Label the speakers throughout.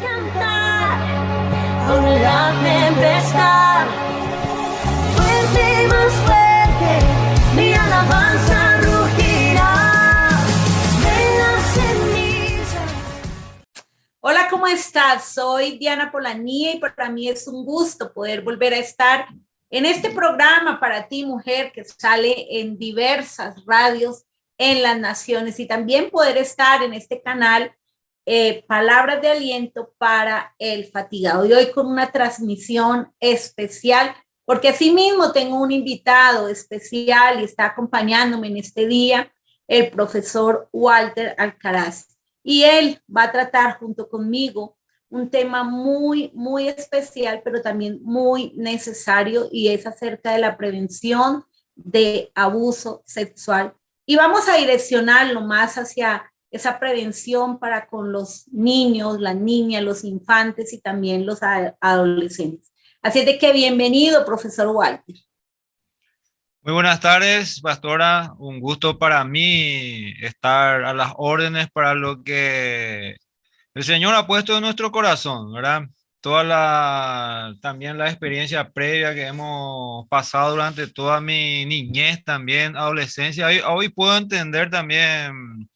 Speaker 1: cantar con la tempestad. Fuerte, más fuerte, mi alabanza rugirá de las cenizas. Hola, ¿cómo estás? Soy Diana Polanía y para mí es un gusto poder volver a estar en este programa para ti, mujer, que sale en diversas radios en las naciones y también poder estar en este canal Palabras de Aliento para el Fatigado. Y hoy con una transmisión especial, porque asimismo tengo un invitado especial y está acompañándome en este día, el profesor Walter Alcaraz. Y él va a tratar junto conmigo un tema muy especial, pero también muy necesario, y es acerca de la prevención de abuso sexual. Y vamos a direccionarlo más hacia esa prevención para con los niños, las niñas, los infantes y también los adolescentes. Así es de que bienvenido, profesor Walter.
Speaker 2: Muy buenas tardes, pastora. Un gusto para mí estar a las órdenes para lo que el Señor ha puesto en nuestro corazón, ¿verdad? También la experiencia previa que hemos pasado durante toda mi niñez, también adolescencia. Hoy puedo entender también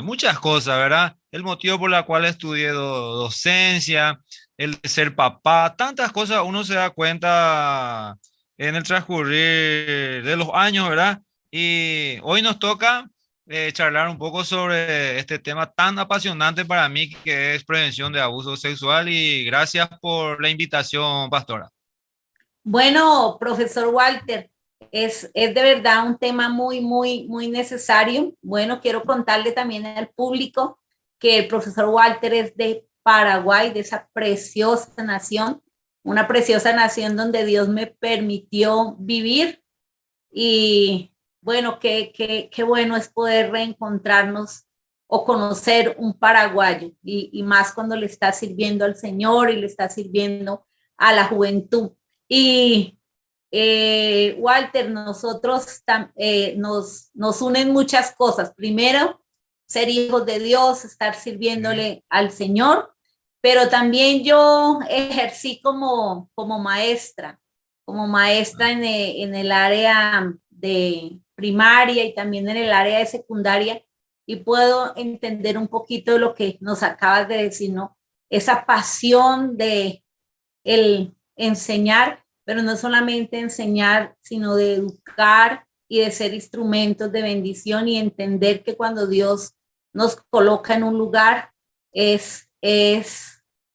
Speaker 2: muchas cosas, ¿verdad? El motivo por el cual estudié docencia, el de ser papá, tantas cosas uno se da cuenta en el transcurrir de los años, ¿verdad? Y hoy nos toca charlar un poco sobre este tema tan apasionante para mí que es prevención de abuso sexual, y gracias por la invitación, pastora.
Speaker 1: Bueno, profesor Walter, es de verdad un tema muy necesario. Bueno, quiero contarle también al público que el profesor Walter es de Paraguay, de esa preciosa nación, una preciosa nación donde Dios me permitió vivir. Y bueno, qué bueno es poder reencontrarnos o conocer un paraguayo, y más cuando le está sirviendo al Señor y le está sirviendo a la juventud. Y Walter, nosotros nos unen muchas cosas. Primero, ser hijos de Dios, estar
Speaker 2: Mm.
Speaker 1: sirviéndole al Señor, pero también yo ejercí como maestra en el área de primaria y también en el área de secundaria, y puedo entender un poquito de lo que nos acabas de decir, ¿no? Esa pasión de el enseñar, pero no solamente enseñar, sino de educar y de ser instrumentos de bendición, y entender que cuando Dios nos coloca en un lugar es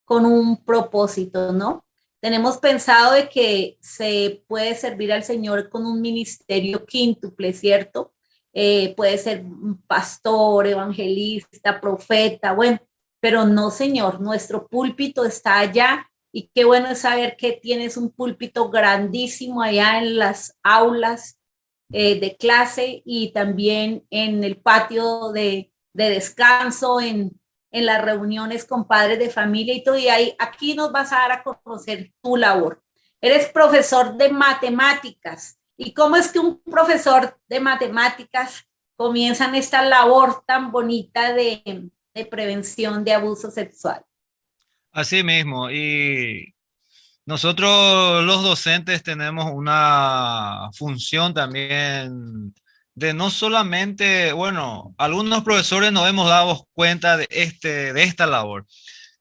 Speaker 1: con un propósito, ¿no? Tenemos pensado de que se puede servir al Señor con un ministerio quíntuple, ¿cierto? Puede ser un pastor, evangelista, profeta, bueno, pero no, Señor, nuestro púlpito está allá, y qué bueno es saber que tienes un púlpito grandísimo allá en las aulas de clase y también en el patio de descanso, en las reuniones con padres de familia y todo. Y ahí, aquí nos vas a dar a conocer tu labor. Eres profesor de matemáticas. ¿Y cómo es que un profesor de matemáticas comienza en esta labor tan bonita de prevención de abuso sexual?
Speaker 2: Así mismo, y nosotros los docentes tenemos una función también de no solamente, bueno, algunos profesores nos hemos dado cuenta de esta labor,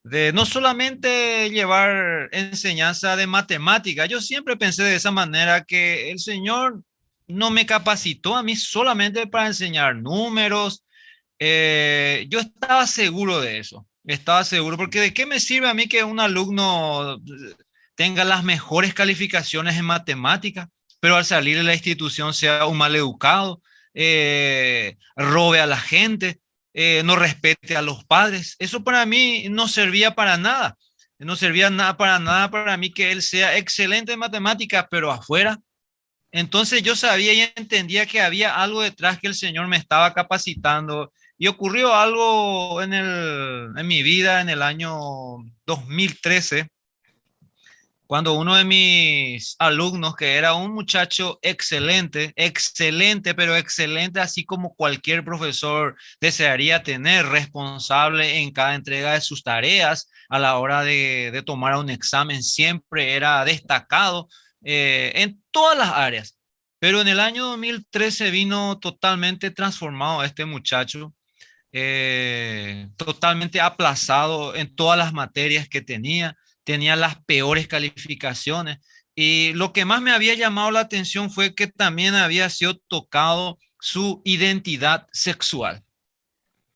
Speaker 2: de no solamente llevar enseñanza de matemática. Yo siempre pensé de esa manera, que el Señor no me capacitó a mí solamente para enseñar números. Yo estaba seguro de eso, estaba seguro, porque ¿de qué me sirve a mí que un alumno tenga las mejores calificaciones en matemática, pero al salir de la institución sea un mal educado, robe a la gente, no respete a los padres? Eso para mí no servía para nada. No servía nada para mí que él sea excelente en matemáticas, pero afuera. Entonces yo sabía y entendía que había algo detrás, que el Señor me estaba capacitando. Y ocurrió algo en mi vida en el año 2013, cuando uno de mis alumnos, que era un muchacho excelente, excelente, pero excelente, así como cualquier profesor desearía tener, responsable en cada entrega de sus tareas, a la hora de tomar un examen, siempre era destacado en todas las áreas. Pero en el año 2013 vino totalmente transformado este muchacho, totalmente aplazado en todas las materias que tenía las peores calificaciones. Y lo que más me había llamado la atención fue que también había sido tocado su identidad sexual.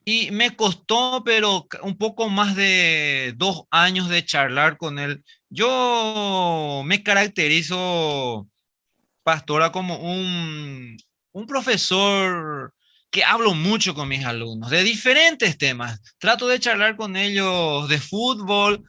Speaker 2: Y me costó, pero un poco más de 2 años de charlar con él. Yo me caracterizo, pastora, como un profesor que hablo mucho con mis alumnos de diferentes temas. Trato de charlar con ellos de fútbol.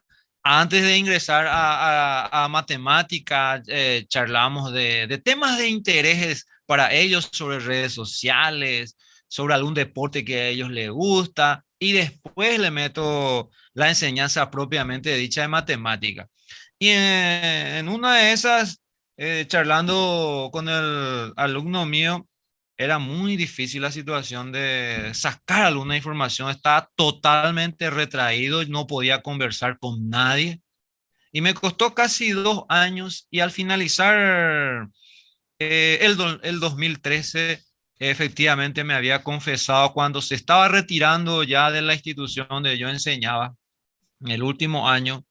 Speaker 2: Antes de ingresar a matemática, charlamos de temas de intereses para ellos sobre redes sociales, sobre algún deporte que a ellos les gusta, y después le meto la enseñanza propiamente dicha de matemática. Y en una de esas, charlando con el alumno mío, era muy difícil la situación de sacar alguna información. Estaba totalmente retraído y no podía conversar con nadie. Y me costó casi 2 años, y al finalizar el 2013, efectivamente me había confesado cuando se estaba retirando ya de la institución donde yo enseñaba, en el último año,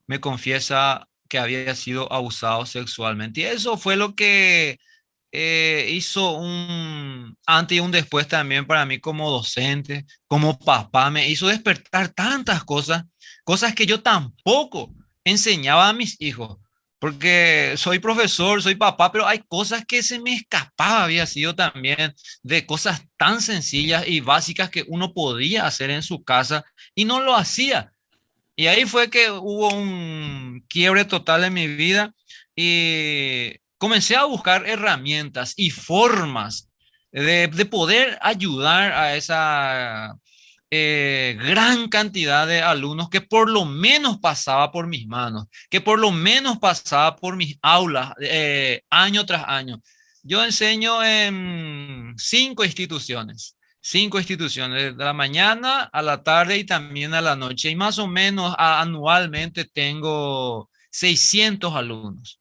Speaker 2: me confiesa que había sido abusado sexualmente. Y eso fue lo que hizo un antes y un después también para mí como docente, como papá. Me hizo despertar tantas cosas, cosas que yo tampoco enseñaba a mis hijos. Porque soy profesor, soy papá, pero hay cosas que se me escapaba, había sido también de cosas tan sencillas y básicas que uno podía hacer en su casa y no lo hacía. Y ahí fue que hubo un quiebre total en mi vida, y comencé a buscar herramientas y formas de poder ayudar a esa gran cantidad de alumnos que por lo menos pasaba por mis manos, que por lo menos pasaba por mis aulas año tras año. Yo enseño en 5 instituciones. 5 instituciones, de la mañana a la tarde y también a la noche. Y más o menos anualmente tengo 600 alumnos.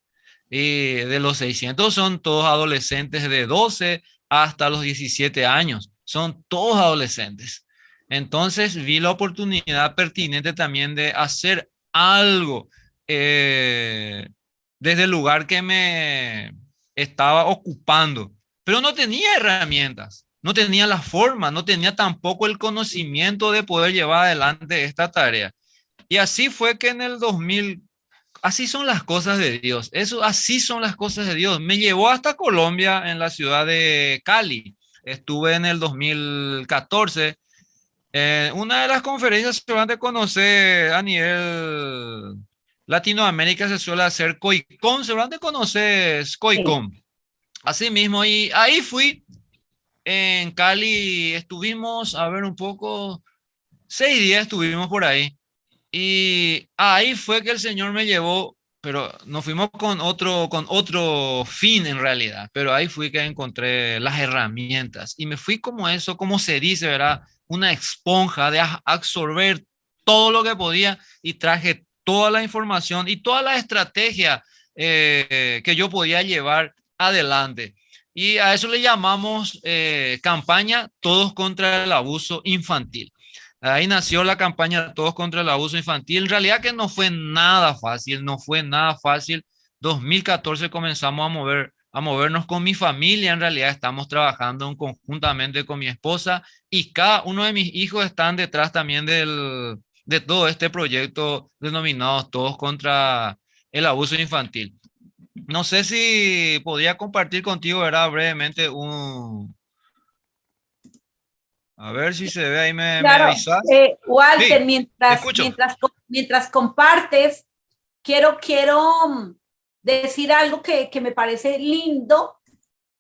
Speaker 2: Y de los 600 son todos adolescentes de 12 hasta los 17 años. Son todos adolescentes. Entonces vi la oportunidad pertinente también de hacer algo desde el lugar que me estaba ocupando, pero no tenía herramientas, no tenía la forma, no tenía tampoco el conocimiento de poder llevar adelante esta tarea. Y así fue que en el 2000, así son las cosas de Dios, eso, así son las cosas de Dios. Me llevó hasta Colombia, en la ciudad de Cali. Estuve en el 2014. Una de las conferencias que van a conocer a nivel Latinoamérica se suele hacer COICOM, se van a conocer
Speaker 1: Sí.
Speaker 2: COICOM. Así mismo, y ahí fui. En Cali estuvimos, a ver un poco, 6 días estuvimos por ahí. Y ahí fue que el Señor me llevó, pero nos fuimos con otro fin en realidad. Pero ahí fui que encontré las herramientas y me fui como eso, como se dice, ¿verdad? Una esponja de absorber todo lo que podía, y traje toda la información y toda la estrategia que yo podía llevar adelante. Y a eso le llamamos campaña Todos contra el Abuso Infantil. Ahí nació la campaña Todos contra el Abuso Infantil. En realidad que no fue nada fácil, no fue nada fácil. 2014 comenzamos a movernos con mi familia. En realidad estamos trabajando conjuntamente con mi esposa, y cada uno de mis hijos están detrás también de todo este proyecto denominado Todos contra el Abuso Infantil. No sé si podía compartir contigo, ¿verdad? Brevemente A ver si se ve ahí, me
Speaker 1: Claro,
Speaker 2: avisas.
Speaker 1: Walter,
Speaker 2: Sí, te escucho.
Speaker 1: mientras compartes, quiero decir algo que me parece lindo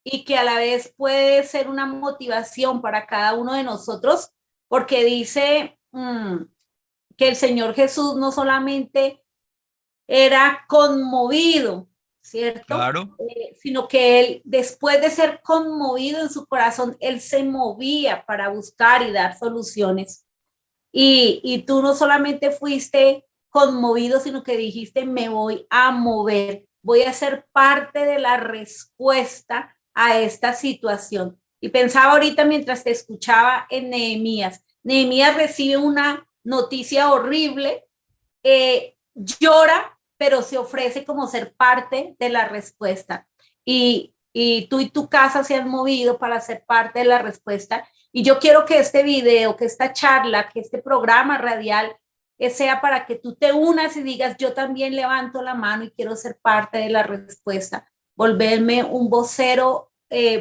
Speaker 1: y que a la vez puede ser una motivación para cada uno de nosotros, porque dice que el Señor Jesús no solamente era conmovido, ¿cierto?
Speaker 2: Claro.
Speaker 1: Sino que él, después de ser conmovido en su corazón, él se movía para buscar y dar soluciones. Y tú no solamente fuiste conmovido, sino que dijiste, me voy a mover, voy a ser parte de la respuesta a esta situación. Y pensaba ahorita mientras te escuchaba en Nehemías. Nehemías recibe una noticia horrible, llora, pero se ofrece como ser parte de la respuesta. Y tú y tu casa se han movido para ser parte de la respuesta. Y yo quiero que este video, que esta charla, que este programa radial sea para que tú te unas y digas, yo también levanto la mano y quiero ser parte de la respuesta. Volverme un vocero,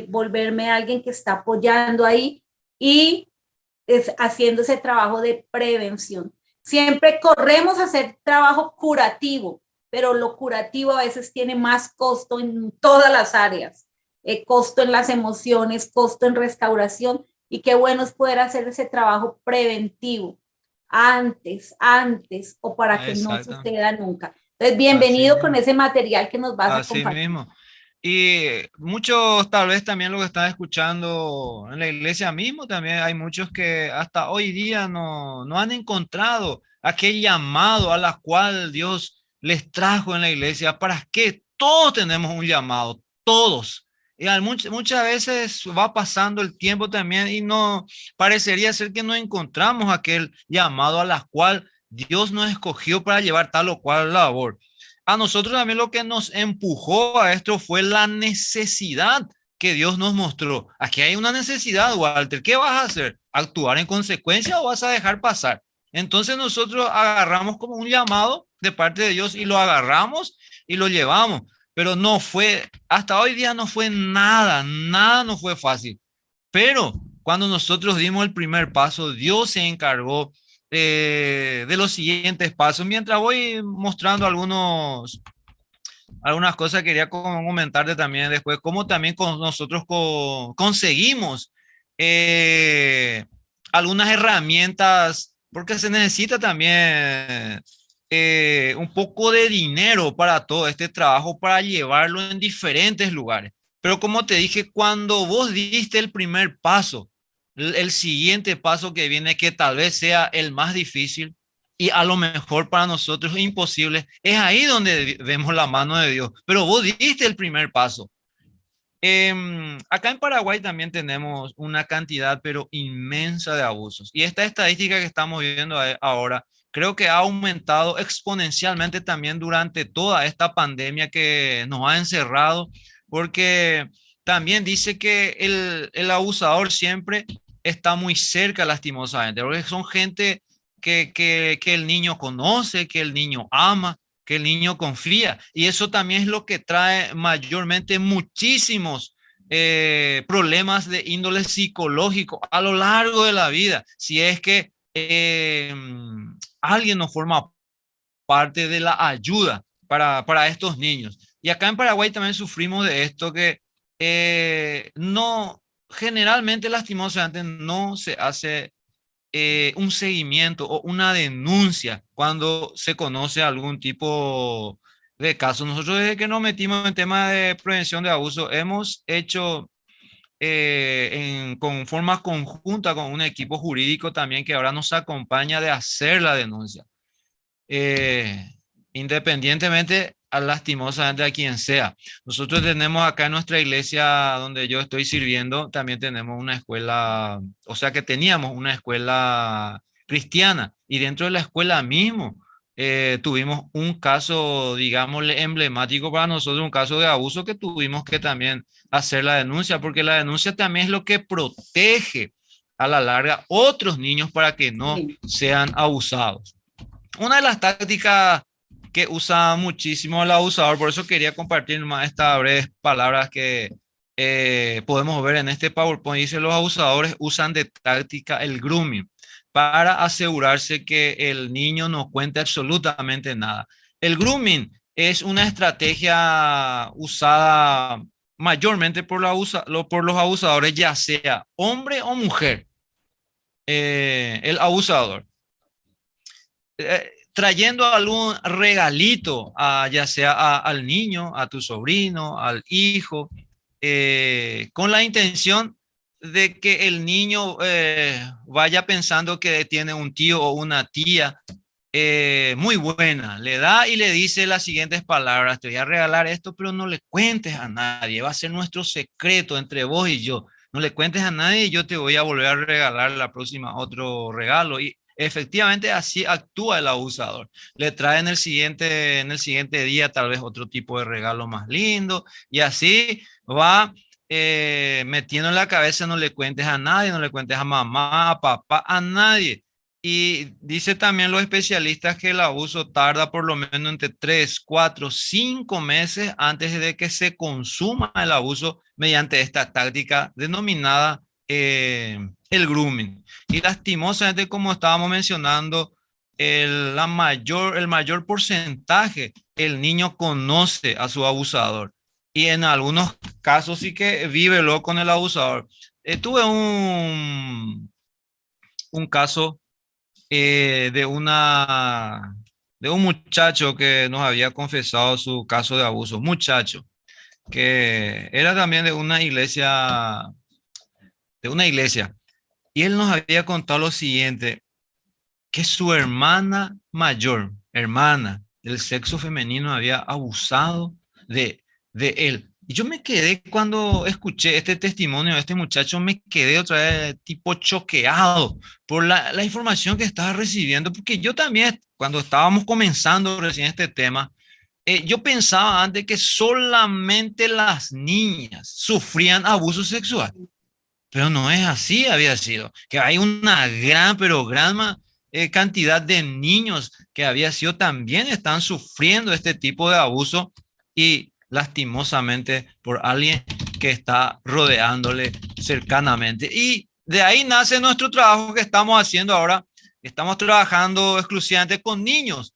Speaker 1: volverme alguien que está apoyando ahí y haciendo ese trabajo de prevención. Siempre corremos a hacer trabajo curativo, pero lo curativo a veces tiene más costo en todas las áreas, costo en las emociones, costo en restauración, y qué bueno es poder hacer ese trabajo preventivo antes o para que no
Speaker 2: Exacto.
Speaker 1: suceda nunca. Entonces,
Speaker 2: Así
Speaker 1: bienvenido con
Speaker 2: mismo.
Speaker 1: ese material que nos vas a
Speaker 2: Así
Speaker 1: compartir.
Speaker 2: mismo. Y muchos tal vez también lo que están escuchando en la iglesia mismo, también hay muchos que hasta hoy día no han encontrado aquel llamado a la cual Dios les trajo en la iglesia. ¿Para qué? Todos tenemos un llamado, todos. Y muchas veces va pasando el tiempo también y no parecería ser que no encontramos aquel llamado a la cual Dios nos escogió para llevar tal o cual labor. A nosotros también lo que nos empujó a esto fue la necesidad que Dios nos mostró. Aquí hay una necesidad, Walter. ¿Qué vas a hacer? ¿Actuar en consecuencia o vas a dejar pasar? Entonces nosotros agarramos como un llamado de parte de Dios y lo agarramos y lo llevamos. Pero no fue, hasta hoy día no fue nada no fue fácil. Pero cuando nosotros dimos el primer paso, Dios se encargó de los siguientes pasos. Mientras voy mostrando algunas cosas, quería comentarte también después cómo también nosotros conseguimos eh, algunas herramientas, porque se necesita también un poco de dinero para todo este trabajo, para llevarlo en diferentes lugares. Pero como te dije, cuando vos diste el primer paso, el siguiente paso que viene, que tal vez sea el más difícil y a lo mejor para nosotros imposible, es ahí donde vemos la mano de Dios. Pero vos diste el primer paso. Acá en Paraguay también tenemos una cantidad, pero inmensa de abusos. Y esta estadística que estamos viendo ahora, creo que ha aumentado exponencialmente también durante toda esta pandemia que nos ha encerrado, porque también dice que el abusador siempre está muy cerca, lastimosamente, porque son gente que el niño conoce, que el niño ama, que el niño confía. Y eso también es lo que trae mayormente muchísimos problemas de índole psicológico a lo largo de la vida. Si es que alguien no forma parte de la ayuda para estos niños. Y acá en Paraguay también sufrimos de esto que no, generalmente lastimosamente no se hace un seguimiento o una denuncia cuando se conoce algún tipo de caso. Nosotros desde que nos metimos en tema de prevención de abuso hemos hecho con forma conjunta con un equipo jurídico también que ahora nos acompaña de hacer la denuncia. Eh, Independientemente lastimosamente a quien sea. Nosotros tenemos acá en nuestra iglesia donde yo estoy sirviendo, también tenemos una escuela, o sea que teníamos una escuela cristiana y dentro de la escuela mismo tuvimos un caso, digámosle, emblemático para nosotros, un caso de abuso que tuvimos que también hacer la denuncia, porque la denuncia también es lo que protege a la larga otros niños para que no
Speaker 1: Sí.
Speaker 2: sean abusados. Una de las tácticas que usa muchísimo el abusador, por eso quería compartir más estas breves palabras que podemos ver en este PowerPoint. Dice, los abusadores usan de táctica el grooming para asegurarse que el niño no cuente absolutamente nada. El grooming es una estrategia usada mayormente por los abusadores, ya sea hombre o mujer, el abusador. trayendo algún regalito, ya sea al niño, a tu sobrino, al hijo, con la intención de que el niño vaya pensando que tiene un tío o una tía muy buena. Le da y le dice las siguientes palabras: te voy a regalar esto, pero no le cuentes a nadie, va a ser nuestro secreto entre vos y yo. No le cuentes a nadie y yo te voy a volver a regalar la próxima otro regalo. Y efectivamente así actúa el abusador. Le trae en el siguiente día tal vez otro tipo de regalo más lindo y así va metiendo en la cabeza: no le cuentes a nadie, no le cuentes a mamá, a papá, a nadie. Y dice también los especialistas que el abuso tarda por lo menos entre 3, 4, 5 meses antes de que se consuma el abuso mediante esta táctica denominada el grooming. Y lastimosamente, como estábamos mencionando, el mayor porcentaje, el niño conoce a su abusador. Y en algunos casos sí que vive luego con el abusador. Tuve un caso de un muchacho que nos había confesado su caso de abuso, muchacho, que era también de una iglesia, y él nos había contado lo siguiente: que su hermana mayor, hermana del sexo femenino, había abusado de él. Y yo me quedé, cuando escuché este testimonio de este muchacho, me quedé otra vez tipo choqueado por la información que estaba recibiendo, porque yo también, cuando estábamos comenzando recién este tema, yo pensaba antes que solamente las niñas sufrían abuso sexual, pero no es así. Había sido que hay una gran, pero gran cantidad de niños que había sido también están sufriendo este tipo de abuso, y lastimosamente por alguien que está rodeándole cercanamente. Y de ahí nace nuestro trabajo que estamos haciendo ahora. Estamos trabajando exclusivamente con niños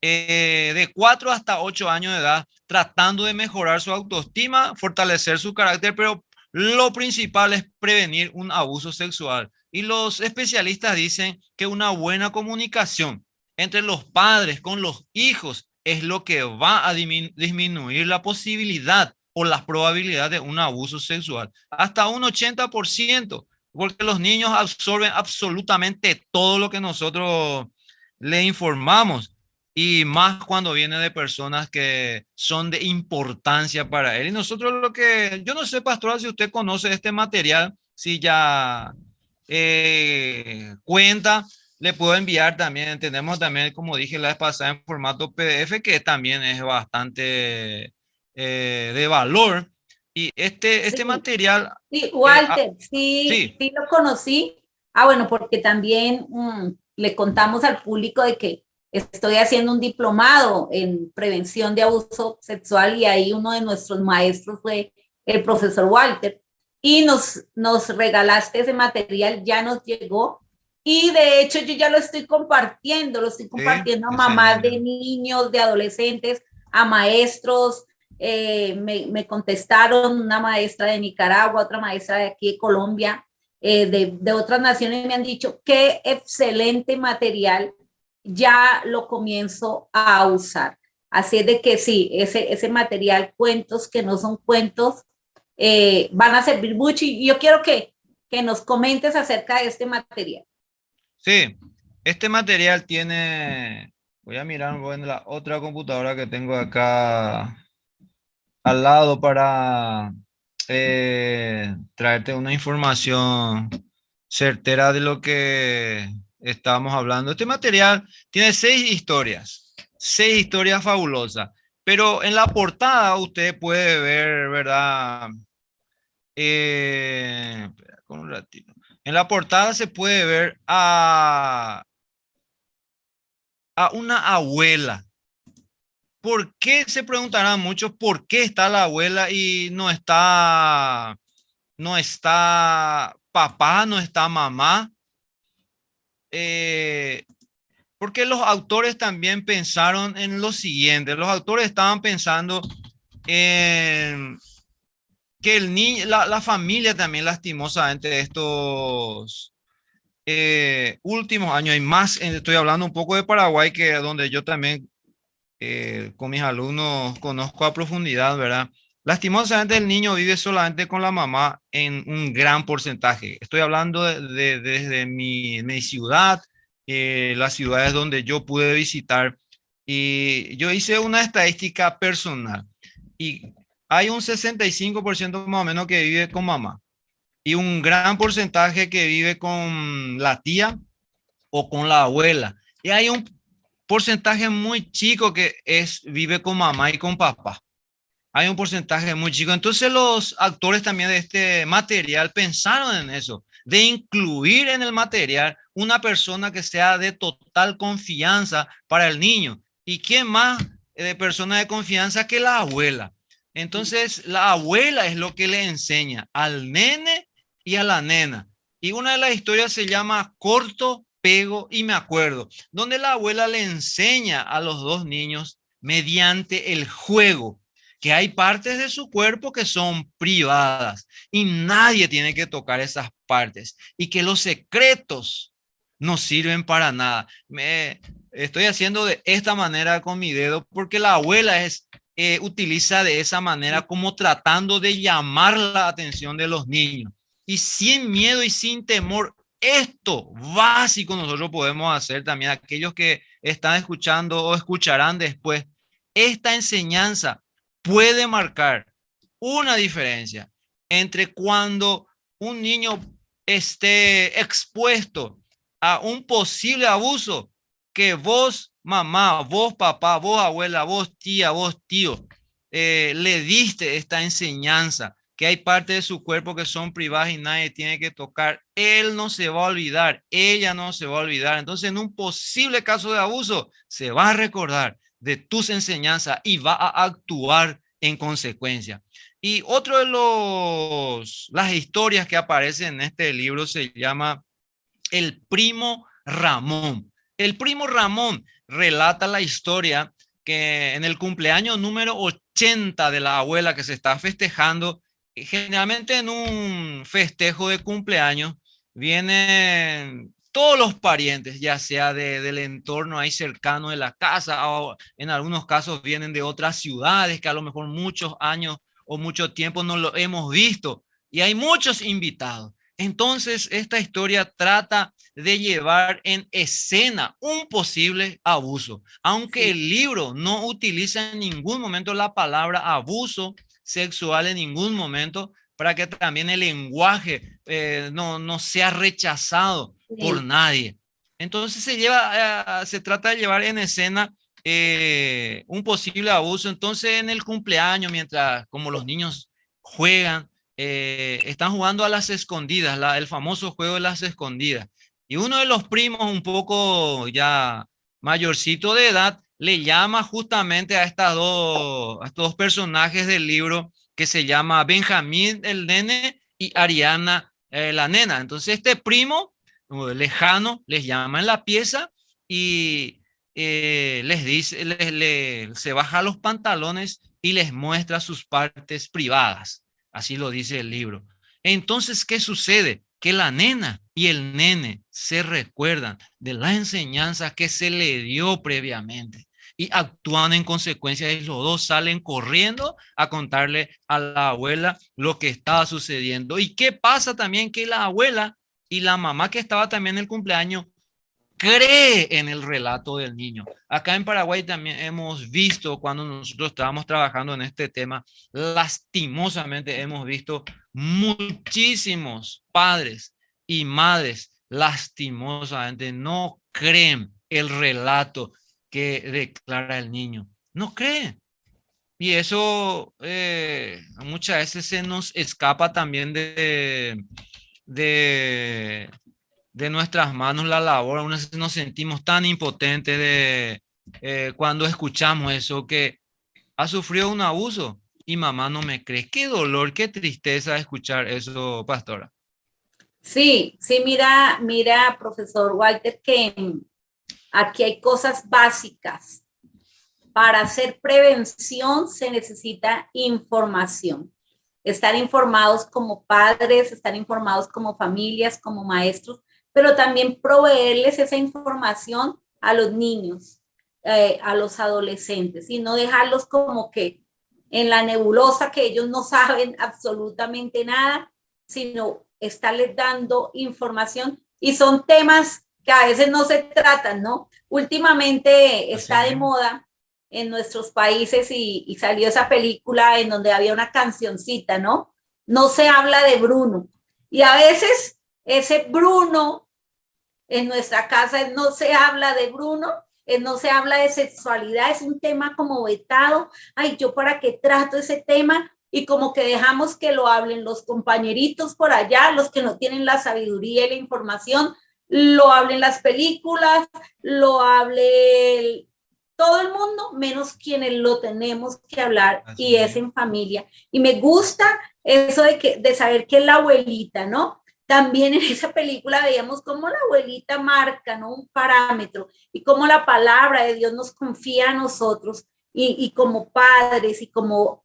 Speaker 2: de 4 hasta 8 años de edad, tratando de mejorar su autoestima, fortalecer su carácter, pero lo principal es prevenir un abuso sexual. Y los especialistas dicen que una buena comunicación entre los padres con los hijos es lo que va a disminuir la posibilidad o la probabilidad de un abuso sexual hasta un 80%, porque los niños absorben absolutamente todo lo que nosotros le informamos, y más cuando viene de personas que son de importancia para él. Y nosotros yo no sé, pastora, si usted conoce este material, si ya cuenta, le puedo enviar también. Tenemos también, como dije la vez pasada, en formato PDF, que también es bastante de valor. Y este
Speaker 1: Sí,
Speaker 2: material,
Speaker 1: sí, Walter,
Speaker 2: sí,
Speaker 1: sí lo conocí. Ah, bueno, porque también le contamos al público de que estoy haciendo un diplomado en prevención de abuso sexual y ahí uno de nuestros maestros fue el profesor Walter y nos regalaste ese material, ya nos llegó y de hecho yo ya lo estoy
Speaker 2: sí,
Speaker 1: compartiendo a mamás de
Speaker 2: excelente.
Speaker 1: niños, de adolescentes, a maestros. Me contestaron una maestra de Nicaragua, otra maestra de aquí de Colombia, de otras naciones, me han dicho qué excelente material, ya lo comienzo a usar. Así es de que sí, ese material, cuentos que no son cuentos, van a servir mucho y yo quiero que nos comentes acerca de este material.
Speaker 2: Sí, este material tiene, voy a mirar en la otra computadora que tengo acá al lado para traerte una información certera de lo que estamos hablando. Este material tiene 6 historias fabulosas, pero en la portada usted puede ver, ¿verdad? Espera, con un ratito. En la portada se puede ver a una abuela. ¿Por qué? Se preguntarán muchos por qué está la abuela y no está papá, no está mamá. Eh, Porque los autores también pensaron en lo siguiente. Los autores estaban pensando en que el niño, la familia también lastimosamente, últimos años, y más, estoy hablando un poco de Paraguay, que donde yo también con mis alumnos conozco a profundidad, ¿verdad? Lastimosamente el niño vive solamente con la mamá en un gran porcentaje. Estoy hablando desde mi ciudad, las ciudades donde yo pude visitar, y yo hice una estadística personal y hay un 65% más o menos que vive con mamá y un gran porcentaje que vive con la tía o con la abuela. Y hay un porcentaje muy chico que vive con mamá y con papá. Hay un porcentaje muy chico. Entonces los actores también de este material pensaron en eso, de incluir en el material una persona que sea de total confianza para el niño. ¿Y quién más de persona de confianza que la abuela? Entonces la abuela es lo que le enseña al nene y a la nena. Y una de las historias se llama Corto, Pego y Me Acuerdo, donde la abuela le enseña a los dos niños mediante el juego que hay partes de su cuerpo que son privadas y nadie tiene que tocar esas partes y que los secretos no sirven para nada. Me estoy haciendo de esta manera con mi dedo porque la abuela utiliza de esa manera como tratando de llamar la atención de los niños y sin miedo y sin temor. Esto básico nosotros podemos hacer también aquellos que están escuchando o escucharán después. Esta enseñanza puede marcar una diferencia entre cuando un niño esté expuesto a un posible abuso que vos, mamá, vos, papá, vos, abuela, vos, tía, vos, tío, le diste esta enseñanza, que hay partes de su cuerpo que son privadas y nadie tiene que tocar. Él no se va a olvidar, ella no se va a olvidar. Entonces, en un posible caso de abuso, se va a recordar de tus enseñanzas y va a actuar en consecuencia. Y otro de las historias que aparecen en este libro se llama El Primo Ramón. El Primo Ramón relata la historia que en el cumpleaños número 80 de la abuela que se está festejando, generalmente en un festejo de cumpleaños, vienen todos los parientes, ya sea del entorno ahí cercano de la casa, o en algunos casos vienen de otras ciudades que a lo mejor muchos años o mucho tiempo no lo hemos visto. Y hay muchos invitados. Entonces, esta historia trata de llevar en escena un posible abuso, aunque
Speaker 1: Sí.
Speaker 2: el libro no utiliza en ningún momento la palabra abuso sexual en ningún momento, para que también el lenguaje no sea rechazado por
Speaker 1: Sí.
Speaker 2: nadie. Entonces se trata de llevar en escena un posible abuso. Entonces en el cumpleaños, mientras como los niños juegan, están jugando a las escondidas, el famoso juego de las escondidas. Y uno de los primos, un poco ya mayorcito de edad, le llama justamente a estos dos personajes del libro que se llama Benjamín el nene y Ariana la nena. Entonces este primo lejano les llama en la pieza y les dice, se baja los pantalones y les muestra sus partes privadas. Así lo dice el libro. Entonces, ¿qué sucede? Que la nena y el nene se recuerdan de la enseñanza que se le dio previamente y actúan en consecuencia y los dos salen corriendo a contarle a la abuela lo que estaba sucediendo. ¿Y qué pasa también? Que la abuela y la mamá que estaba también en el cumpleaños cree en el relato del niño. Acá en Paraguay también hemos visto, cuando nosotros estábamos trabajando en este tema, lastimosamente hemos visto muchísimos padres y madres lastimosamente no creen el relato que declara el niño. No creen. Y eso muchas veces se nos escapa también de, de nuestras manos la labor. Aún así nos sentimos tan impotentes cuando escuchamos eso, que ha sufrido un abuso y mamá no me cree. Qué dolor, qué tristeza escuchar eso, pastora.
Speaker 1: Sí, sí, mira, mira, profesor Walter, que aquí hay cosas básicas. Para hacer prevención se necesita información. Estar informados como padres, estar informados como familias, como maestros, pero también proveerles esa información a los niños, a los adolescentes, y no dejarlos como que en la nebulosa que ellos no saben absolutamente nada, sino estarles dando información. Y son temas que a veces no se tratan, ¿no? Últimamente
Speaker 2: Así
Speaker 1: está de
Speaker 2: mismo.
Speaker 1: moda en nuestros países y salió esa película en donde había una cancioncita, ¿no? No se habla de Bruno. Y a veces ese Bruno en nuestra casa no se habla de Bruno, no se habla de sexualidad, es un tema como vetado. Ay, yo para qué trato ese tema y como que dejamos que lo hablen los compañeritos por allá, los que no tienen la sabiduría y la información, lo hablen las películas, lo hable todo el mundo, menos quienes lo tenemos que hablar
Speaker 2: Así
Speaker 1: y es
Speaker 2: mismo.
Speaker 1: en familia. Y me gusta eso de saber que es la abuelita, ¿no? También en esa película veíamos cómo la abuelita marca, ¿no? Un parámetro y cómo la palabra de Dios nos confía a nosotros y como padres y como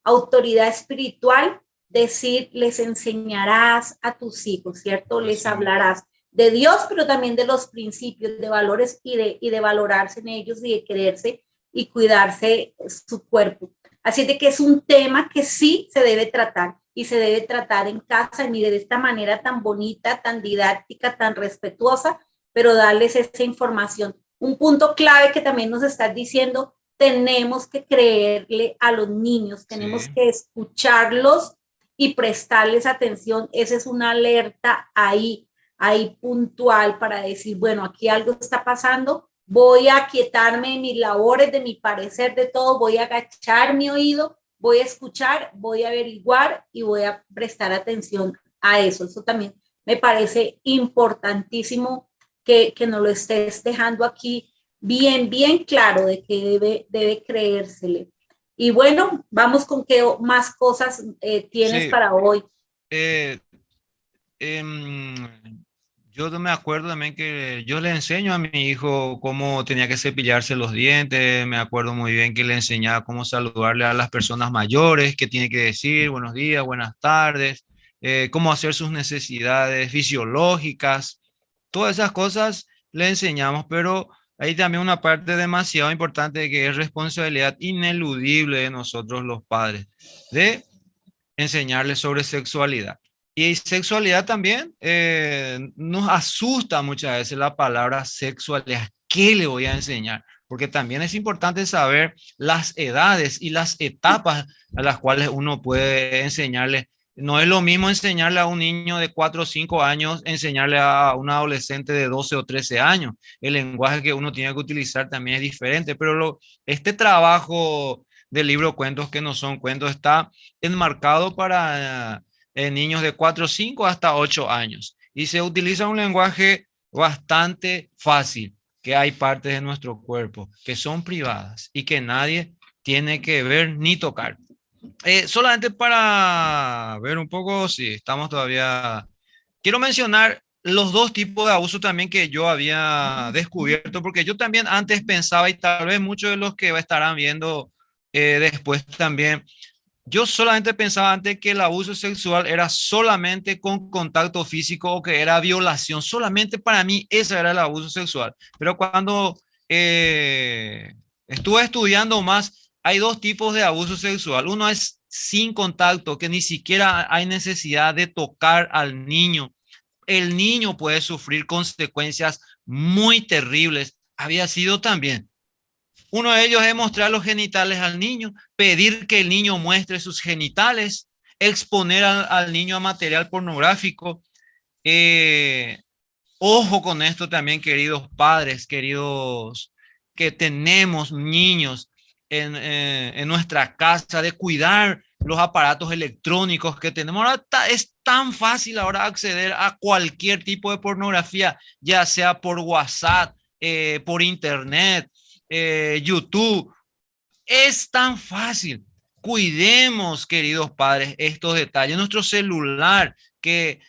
Speaker 1: autoridad espiritual, decir, les enseñarás a tus hijos, ¿cierto? Les
Speaker 2: Así mismo.
Speaker 1: hablarás de Dios, pero también de los principios, de valores y de valorarse en ellos y de quererse y cuidarse su cuerpo. Así de que es un tema que sí se debe tratar y se debe tratar en casa y de esta manera tan bonita, tan didáctica, tan respetuosa, pero darles esa información. Un punto clave que también nos estás diciendo, tenemos que creerle a los niños, tenemos
Speaker 2: Sí.
Speaker 1: que escucharlos y prestarles atención. Esa es una alerta ahí puntual para decir, bueno, aquí algo está pasando, voy a quietarme de mis labores, de mi parecer, de todo, voy a agachar mi oído, voy a escuchar, voy a averiguar y voy a prestar atención a eso. Eso también me parece importantísimo que nos lo estés dejando aquí bien, bien claro de que debe creérsele. Y bueno, vamos con qué más cosas tienes
Speaker 2: Sí.
Speaker 1: para hoy.
Speaker 2: eh, em, yo me acuerdo también que yo le enseño a mi hijo cómo tenía que cepillarse los dientes. Me acuerdo muy bien que le enseñaba cómo saludarle a las personas mayores, qué tiene que decir, buenos días, buenas tardes, cómo hacer sus necesidades fisiológicas. Todas esas cosas le enseñamos, pero hay también una parte demasiado importante que es responsabilidad ineludible de nosotros los padres, de enseñarles sobre sexualidad. Y sexualidad también nos asusta muchas veces la palabra sexualidad. ¿Qué le voy a enseñar? Porque también es importante saber las edades y las etapas a las cuales uno puede enseñarle. No es lo mismo enseñarle a un niño de 4 o 5 años, enseñarle a un adolescente de 12 o 13 años. El lenguaje que uno tiene que utilizar también es diferente, pero este trabajo del libro Cuentos que no son cuentos está enmarcado para niños de 4 5 hasta 8 años. Y se utiliza un lenguaje bastante fácil, que hay partes de nuestro cuerpo que son privadas y que nadie tiene que ver ni tocar. Solamente para ver un poco si estamos todavía... Quiero mencionar los dos tipos de abuso también que yo había descubierto, porque yo también antes pensaba, y tal vez muchos de los que estarán viendo después también, yo solamente pensaba antes que el abuso sexual era solamente con contacto físico o que era violación. Solamente para mí ese era el abuso sexual. Pero cuando eh, estuve estudiando más, hay dos tipos de abuso sexual. Uno es sin contacto, que ni siquiera hay necesidad de tocar al niño. El niño puede sufrir consecuencias muy terribles. Había sido también uno de ellos es mostrar los genitales al niño, pedir que el niño muestre sus genitales, exponer al niño a material pornográfico. Eh, Ojo con esto también, queridos padres, queridos que tenemos niños en nuestra casa, de cuidar los aparatos electrónicos que tenemos. Ahora es tan fácil ahora acceder a cualquier tipo de pornografía, ya sea por WhatsApp, por internet, YouTube. Es tan fácil. Cuidemos, queridos padres, estos detalles. Nuestro celular, que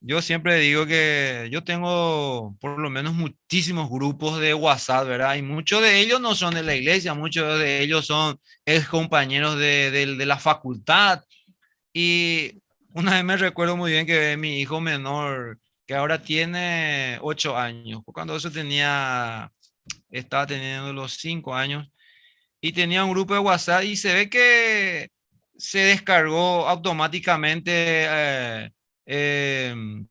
Speaker 2: yo siempre digo que yo tengo por lo menos muchísimos grupos de WhatsApp, ¿verdad? Y muchos de ellos no son de la iglesia, muchos de ellos son ex compañeros de la facultad. Y una vez me recuerdo muy bien que mi hijo menor, que ahora tiene 8 años, cuando eso tenía, estaba teniendo los 5 años, y tenía un grupo de WhatsApp y se ve que se descargó automáticamente em,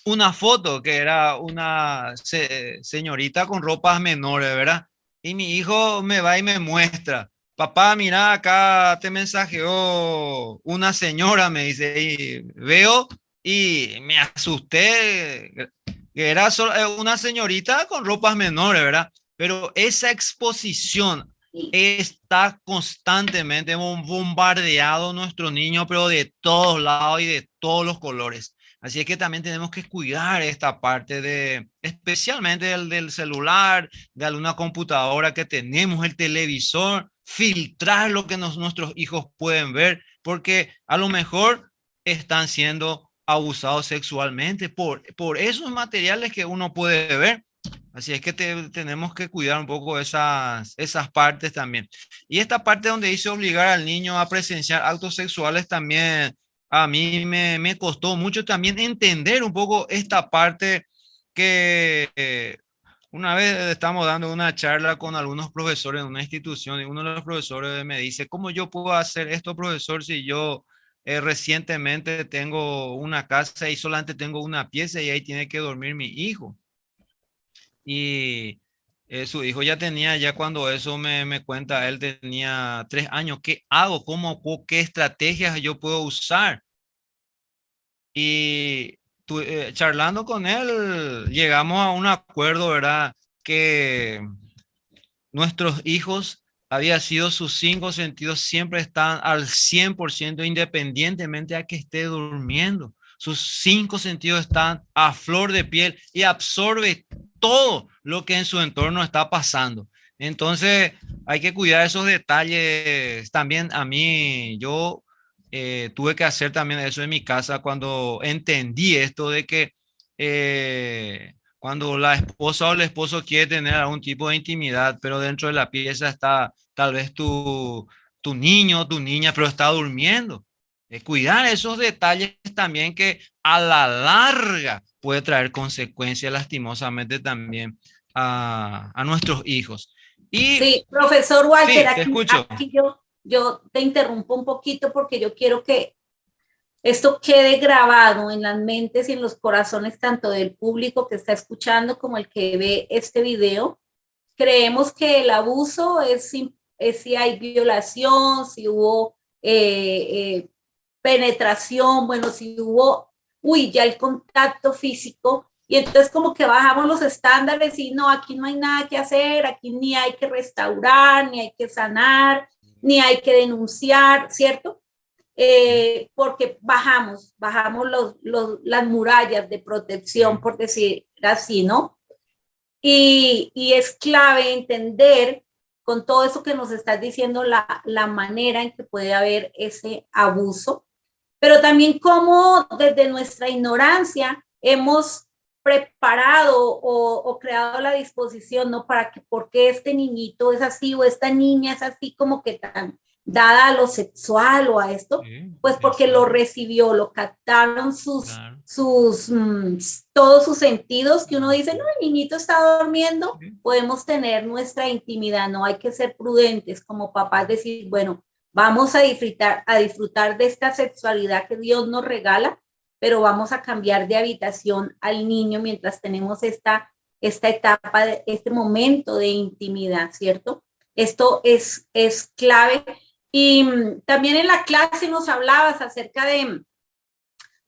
Speaker 2: una foto que era una señorita con ropas menores, ¿verdad? Y mi hijo me va y me muestra, papá, mira, acá te mensajeó una señora, me dice, y veo y me asusté, que era una señorita con ropas menores, ¿verdad? Pero esa exposición está constantemente bombardeado nuestro niño, pero de todos lados y de todos los colores. Así es que también tenemos que cuidar esta parte de, especialmente del celular, de alguna computadora que tenemos, el televisor, filtrar lo que nuestros hijos pueden ver, porque a lo mejor están siendo abusados sexualmente por esos materiales que uno puede ver. Así es que tenemos que cuidar un poco esas partes también. Y esta parte donde dice obligar al niño a presenciar actos sexuales también a mí me costó mucho también entender un poco esta parte que una vez estamos dando una charla con algunos profesores en una institución y uno de los profesores me dice, ¿cómo yo puedo hacer esto, profesor, si yo recientemente tengo una casa y solamente tengo una pieza y ahí tiene que dormir mi hijo? Y su hijo ya tenía, ya cuando eso me cuenta, él tenía 3 años. ¿Qué hago? ¿Qué estrategias yo puedo usar? Y charlando con él, llegamos a un acuerdo, ¿verdad? Que nuestros hijos, había sido sus 5 sentidos, siempre están al 100% independientemente a que esté durmiendo. Sus 5 sentidos están a flor de piel y absorbe todo lo que en su entorno está pasando. Entonces, hay que cuidar esos detalles. También a mí, yo tuve que hacer también eso en mi casa cuando entendí esto de que cuando la esposa o el esposo quiere tener algún tipo de intimidad, pero dentro de la pieza está tal vez tu niño, tu niña, pero está durmiendo. Cuidar esos detalles también que a la larga puede traer consecuencias lastimosamente también a nuestros hijos. Y
Speaker 1: Sí, profesor Walter,
Speaker 2: sí, te escucho.
Speaker 1: aquí yo te interrumpo un poquito porque yo quiero que esto quede grabado en las mentes y en los corazones tanto del público que está escuchando como el que ve este video. Creemos que el abuso es si hay violación, si hubo penetración, bueno, si hubo, ya el contacto físico, y entonces como que bajamos los estándares y no, aquí no hay nada que hacer, aquí ni hay que restaurar, ni hay que sanar, ni hay que denunciar, ¿cierto? Porque bajamos las murallas de protección, por decir así, ¿no? Y es clave entender con todo eso que nos estás diciendo la manera en que puede haber ese abuso, pero también cómo desde nuestra ignorancia hemos preparado o creado la disposición, ¿no? Para que, porque este niñito es así o esta niña es así como que tan dada a lo sexual o a esto,
Speaker 2: Sí,
Speaker 1: pues porque lo
Speaker 2: exacto,
Speaker 1: recibió, lo captaron
Speaker 2: claro.
Speaker 1: todos sus sentidos, que uno dice, no, el niñito está durmiendo,
Speaker 2: Sí.
Speaker 1: podemos tener nuestra intimidad, no hay que ser prudentes como papás, decir, bueno, vamos a disfrutar de esta sexualidad que Dios nos regala, pero vamos a cambiar de habitación al niño mientras tenemos esta etapa, este momento de intimidad, ¿cierto? Esto es clave. Y también en la clase nos hablabas acerca de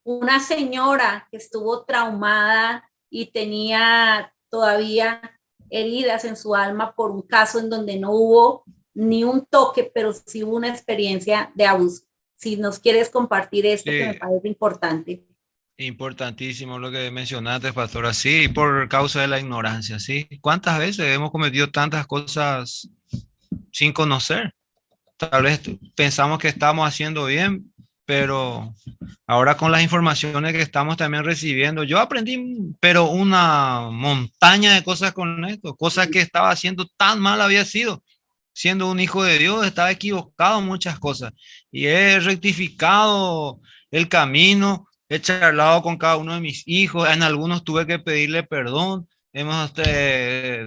Speaker 1: una señora que estuvo traumada y tenía todavía heridas en su alma por un caso en donde no hubo ni un toque, pero sí hubo una experiencia de abuso. Si nos quieres compartir esto, que me
Speaker 2: Sí,
Speaker 1: parece importante.
Speaker 2: importantísimo lo que mencionaste, pastora. Sí, por causa de la ignorancia, sí. ¿Cuántas veces hemos cometido tantas cosas sin conocer? Tal vez pensamos que estamos haciendo bien, pero ahora con las informaciones que estamos también recibiendo, yo aprendí, pero una montaña de cosas con esto, cosas que estaba haciendo tan mal había sido. Siendo un hijo de Dios, estaba equivocado en muchas cosas y he rectificado el camino, he charlado con cada uno de mis hijos, en algunos tuve que pedirle perdón, hemos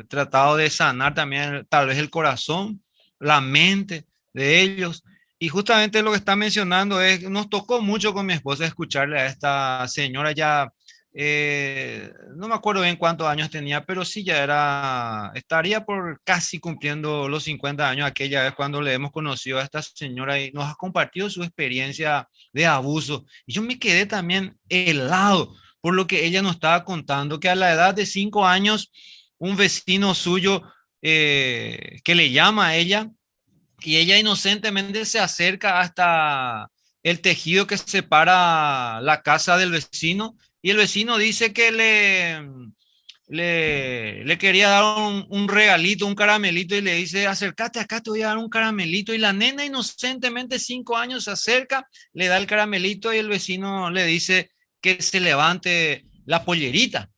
Speaker 2: tratado de sanar también tal vez el corazón, la mente de ellos. Y justamente lo que está mencionando es, nos tocó mucho con mi esposa escucharle a esta señora ya, no me acuerdo bien cuántos años tenía, pero sí ya estaría por casi cumpliendo los 50 años aquella vez cuando le hemos conocido a esta señora y nos ha compartido su experiencia de abuso. Y yo me quedé también helado por lo que ella nos estaba contando, que a la edad de 5 años, un vecino suyo que le llama a ella y ella inocentemente se acerca hasta el tejido que separa la casa del vecino y el vecino dice que le quería dar un regalito, un caramelito y le dice, acércate acá, te voy a dar un caramelito. Y la nena inocentemente, 5 años, se acerca, le da el caramelito y el vecino le dice que se levante la pollerita.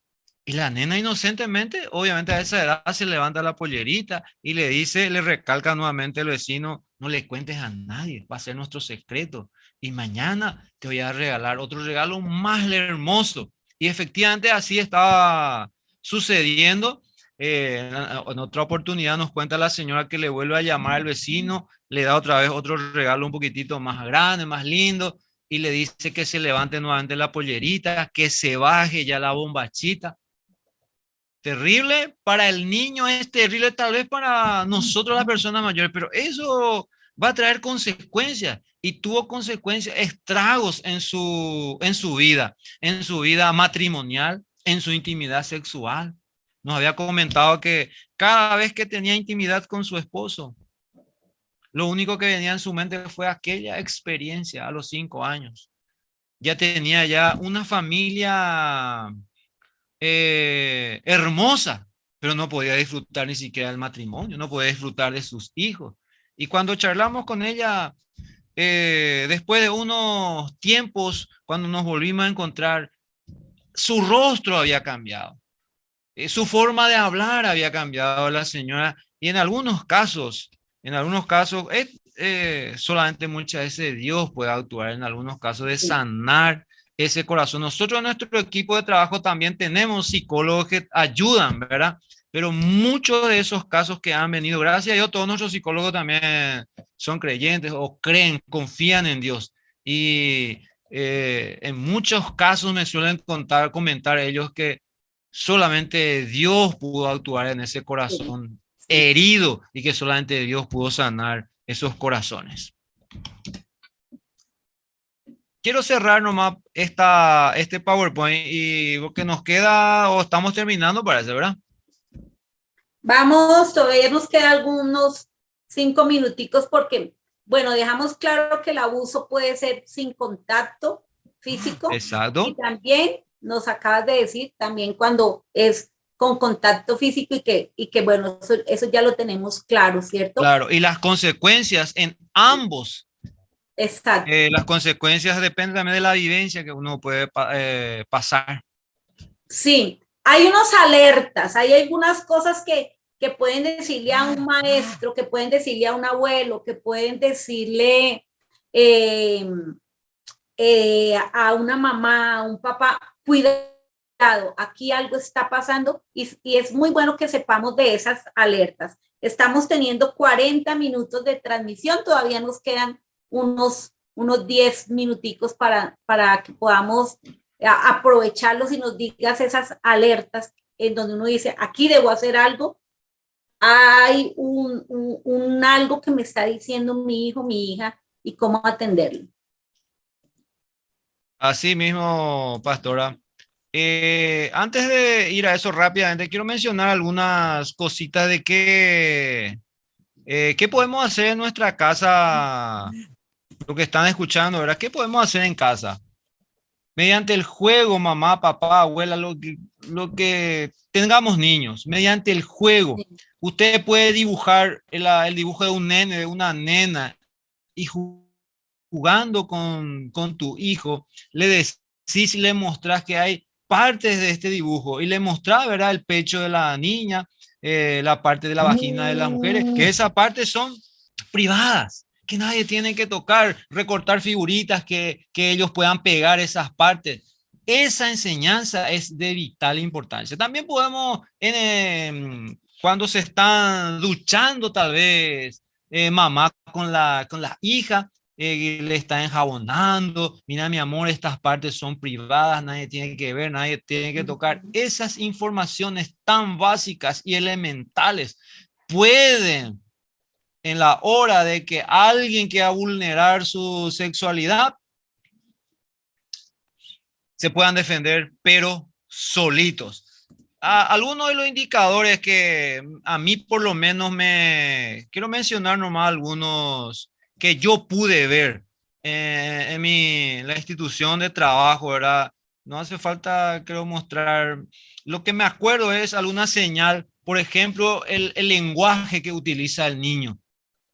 Speaker 2: Y la nena inocentemente, obviamente a esa edad, se levanta la pollerita y le dice, le recalca nuevamente el vecino, no le cuentes a nadie, va a ser nuestro secreto. Y mañana te voy a regalar otro regalo más hermoso. Y efectivamente así estaba sucediendo. En otra oportunidad nos cuenta la señora que le vuelve a llamar al vecino, le da otra vez otro regalo un poquitito más grande, más lindo, y le dice que se levante nuevamente la pollerita, que se baje ya la bombachita. Terrible para el niño, es terrible tal vez para nosotros las personas mayores, pero eso va a traer consecuencias y tuvo consecuencias, estragos en su vida matrimonial, en su intimidad sexual. Nos había comentado que cada vez que tenía intimidad con su esposo, lo único que venía en su mente fue aquella experiencia a los 5 años. Ya tenía ya una familia hermosa, pero no podía disfrutar ni siquiera del matrimonio, no podía disfrutar de sus hijos. Y cuando charlamos con ella, después de unos tiempos, cuando nos volvimos a encontrar, su rostro había cambiado, su forma de hablar había cambiado la señora, y en algunos casos, solamente muchas veces Dios puede actuar en algunos casos de sanar ese corazón. Nosotros en nuestro equipo de trabajo también tenemos psicólogos que ayudan, ¿verdad? Pero muchos de esos casos que han venido, gracias a Dios, todos nuestros psicólogos también son creyentes o creen, confían en Dios. Y en muchos casos me suelen comentar ellos que solamente Dios pudo actuar en ese
Speaker 1: Sí,
Speaker 2: corazón
Speaker 1: sí.
Speaker 2: herido y que solamente Dios pudo sanar esos corazones. Quiero cerrar nomás este PowerPoint y lo que nos queda, o estamos terminando, parece, ¿verdad?
Speaker 1: Vamos, todavía nos queda algunos 5 minuticos porque, bueno, dejamos claro que el abuso puede ser sin contacto físico y
Speaker 2: Exacto.
Speaker 1: también nos acabas de decir también cuando es con contacto físico y que bueno, eso ya lo tenemos claro, ¿cierto?
Speaker 2: Claro, y las consecuencias en ambos,
Speaker 1: Exacto.
Speaker 2: las consecuencias dependen también de la vivencia que uno puede pasar.
Speaker 1: Sí, hay unos alertas, hay algunas cosas que pueden decirle a un maestro, que pueden decirle a un abuelo, que pueden decirle eh, a una mamá, a un papá, cuidado, aquí algo está pasando y es muy bueno que sepamos de esas alertas. Estamos teniendo 40 minutos de transmisión, todavía nos quedan unos 10 minuticos para que podamos aprovecharlos y nos digas esas alertas en donde uno dice, aquí debo hacer algo, hay un algo que me está diciendo mi hijo, mi hija, y cómo atenderlo.
Speaker 2: Así mismo, pastora. Antes de ir a eso rápidamente, quiero mencionar algunas cositas de qué podemos hacer en nuestra casa, lo que están escuchando, ¿verdad? ¿Qué podemos hacer en casa? Mediante el juego, mamá, papá, abuela, lo que tengamos niños, mediante el juego, usted puede dibujar el dibujo de un nene, de una nena, y jugando con tu hijo, le decís y le mostrás que hay partes de este dibujo y le mostrás, ¿verdad? El pecho de la niña, la parte de la vagina de las mujeres, que esas partes son privadas que nadie tiene que tocar, recortar figuritas que ellos puedan pegar esas partes. Esa enseñanza es de vital importancia. También podemos, cuando se están duchando, tal vez, mamá con la hija, le está enjabonando, mira mi amor, estas partes son privadas, nadie tiene que ver, nadie tiene que tocar. Esas informaciones tan básicas y elementales pueden, en la hora de que alguien quiera vulnerar su sexualidad, se puedan defender, pero solitos. Algunos de los indicadores que a mí por lo menos quiero mencionar nomás algunos que yo pude ver la institución de trabajo, ¿verdad? No hace falta, creo, mostrar. Lo que me acuerdo es alguna señal, por ejemplo, el lenguaje que utiliza el niño,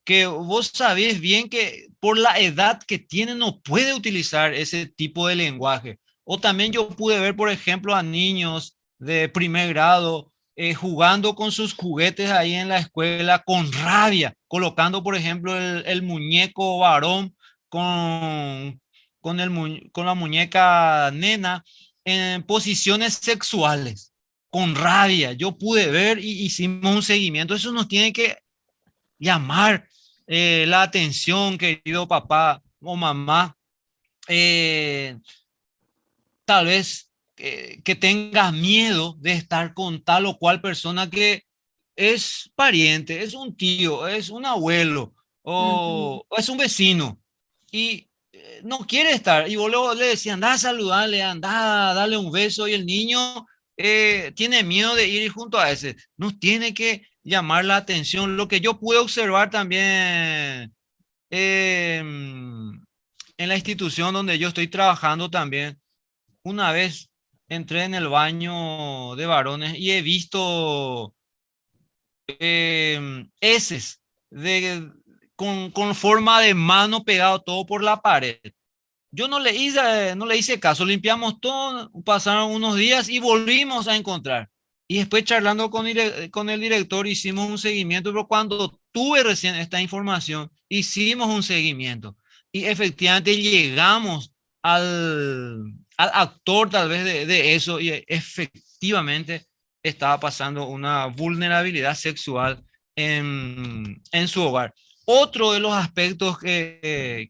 Speaker 2: que vos sabés bien que por la edad que tiene no puede utilizar ese tipo de lenguaje. O también yo pude ver, por ejemplo, a niños de primer grado jugando con sus juguetes ahí en la escuela con rabia, colocando, por ejemplo, el muñeco varón con la muñeca nena en posiciones sexuales, con rabia. Yo pude ver y hicimos un seguimiento. Eso nos tiene que llamar la atención, querido papá o mamá. Eh, Tal vez que tengas miedo de estar con tal o cual persona que es pariente, es un tío, es un abuelo o es un vecino y no quiere estar. Y vos luego le decías, anda a saludarle, anda a darle un beso y el niño tiene miedo de ir junto a ese. Nos tiene que llamar la atención. Lo que yo pude observar también en la institución donde yo estoy trabajando también, una vez entré en el baño de varones y he visto heces con forma de mano pegado todo por la pared. Yo no le hice caso, limpiamos todo, pasaron unos días y volvimos a encontrar. Y después charlando con el director hicimos un seguimiento, pero cuando tuve recién esta información, hicimos un seguimiento y efectivamente llegamos al actor tal vez de eso y efectivamente estaba pasando una vulnerabilidad sexual en su hogar. Otro de los aspectos que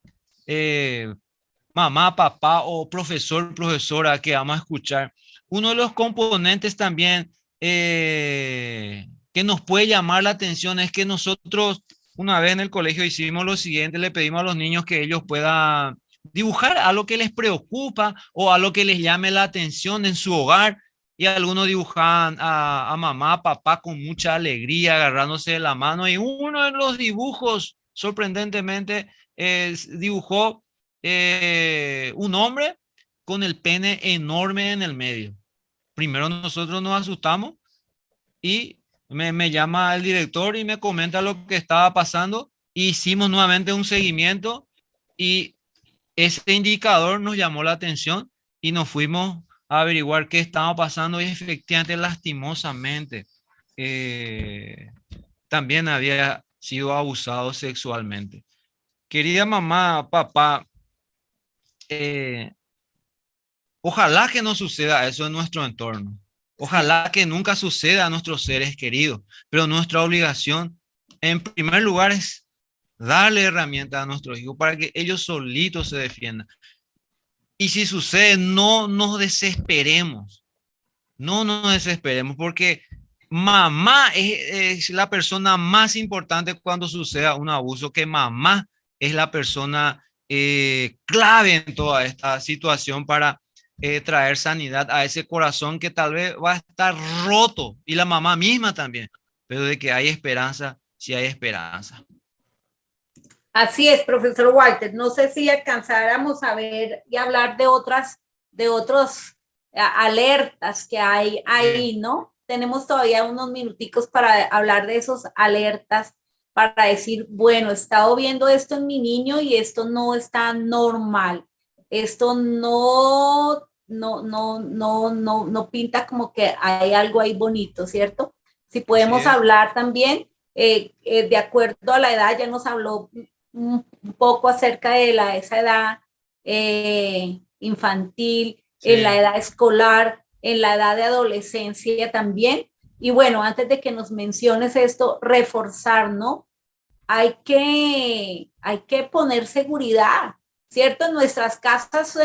Speaker 2: mamá, papá o profesor, profesora que vamos a escuchar. Uno de los componentes también que nos puede llamar la atención es que nosotros una vez en el colegio hicimos lo siguiente, le pedimos a los niños que ellos puedan dibujar algo que les preocupa o algo que les llame la atención en su hogar. Y algunos dibujaban a mamá, papá con mucha alegría, agarrándose de la mano. Y uno de los dibujos, sorprendentemente, dibujó un hombre con el pene enorme en el medio. Primero nosotros nos asustamos y me llama el director y me comenta lo que estaba pasando. Hicimos nuevamente un seguimiento y ese indicador nos llamó la atención y nos fuimos a averiguar qué estaba pasando y efectivamente, lastimosamente, eh, también había sido abusado sexualmente. Querida mamá, papá, eh, ojalá que no suceda eso en nuestro entorno.
Speaker 1: Sí.
Speaker 2: Ojalá que nunca suceda a nuestros seres queridos. Pero nuestra obligación, en primer lugar, es darle herramientas a nuestros hijos para que ellos solitos se defiendan. Y si sucede, no nos desesperemos. No nos desesperemos porque mamá es la persona más importante cuando suceda un abuso, que mamá es la persona clave en toda esta situación para traer sanidad a ese corazón que tal vez va a estar roto y la mamá misma también, pero de que hay esperanza, sí hay esperanza.
Speaker 1: Así es, profesor Walter. No sé si alcanzáramos a ver y hablar de otros alertas que hay ahí, ¿no? Tenemos todavía unos minuticos para hablar de esos alertas, para decir, bueno, he estado viendo esto en mi niño y esto no está normal. Esto no pinta como que hay algo ahí bonito, ¿cierto? Si
Speaker 2: Así
Speaker 1: podemos
Speaker 2: es.
Speaker 1: hablar también de acuerdo a la edad, ya nos habló un poco acerca de esa edad infantil, en la
Speaker 2: Sí,
Speaker 1: edad escolar, en la edad de adolescencia también. Y bueno, antes de que nos menciones esto, reforzar, ¿no? Hay que poner seguridad, ¿cierto? En nuestras casas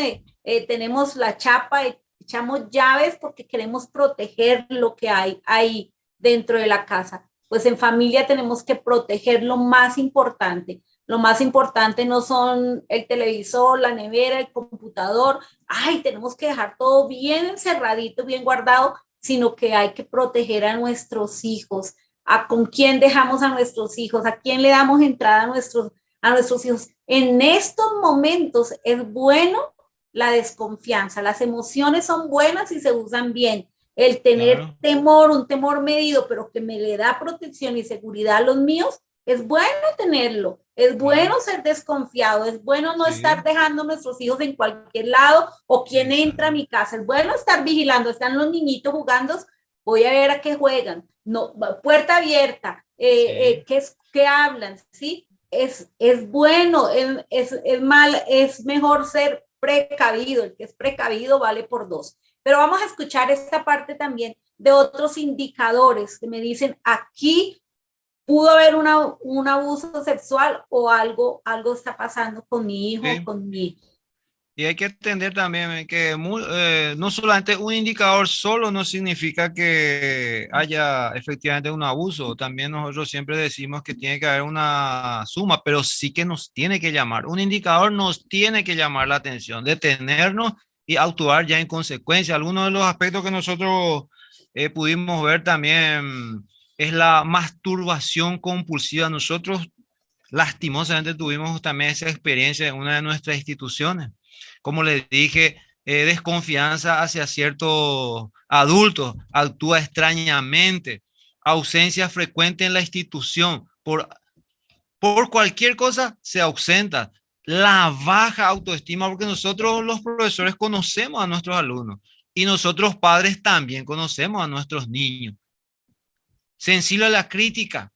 Speaker 1: tenemos la chapa, echamos llaves porque queremos proteger lo que hay ahí dentro de la casa. Pues en familia tenemos que proteger lo más importante. Lo más importante no son el televisor, la nevera, el computador. Ay, tenemos que dejar todo bien encerradito, bien guardado, sino que hay que proteger a nuestros hijos, a con quién dejamos a nuestros hijos, a quién le damos entrada a nuestros hijos. En estos momentos es bueno la desconfianza, las emociones son buenas y se usan bien. El tener
Speaker 2: claro,
Speaker 1: temor, un temor medido, pero que me le da protección y seguridad a los míos, es bueno tenerlo, es bueno
Speaker 2: claro,
Speaker 1: ser desconfiado, es bueno no estar
Speaker 2: sí,
Speaker 1: dejando a nuestros hijos en cualquier lado o quién entra a
Speaker 2: exacto,
Speaker 1: mi casa, es bueno estar vigilando, están los niñitos jugando, voy a ver a qué juegan, no, puerta abierta,
Speaker 2: sí.
Speaker 1: ¿qué hablan? ¿Sí? Es bueno, mal, es mejor ser precavido, el que es precavido vale por dos. Pero vamos a escuchar esta parte también de otros indicadores que me dicen aquí pudo haber un abuso sexual o algo está pasando con mi hijo o
Speaker 2: Sí.
Speaker 1: con mi hija.
Speaker 2: Y hay que entender también que no solamente un indicador solo no significa que haya efectivamente un abuso. También nosotros siempre decimos que tiene que haber una suma, pero sí que nos tiene que llamar. Un indicador nos tiene que llamar la atención, detenernos y actuar ya en consecuencia. Algunos de los aspectos que nosotros pudimos ver también es la masturbación compulsiva. Nosotros lastimosamente tuvimos también esa experiencia en una de nuestras instituciones. Como les dije, desconfianza hacia ciertos adultos, actúa extrañamente, ausencia frecuente en la institución, por cualquier cosa se ausenta, la baja autoestima, porque nosotros los profesores conocemos a nuestros alumnos y nosotros padres también conocemos a nuestros niños. Sensible a la crítica,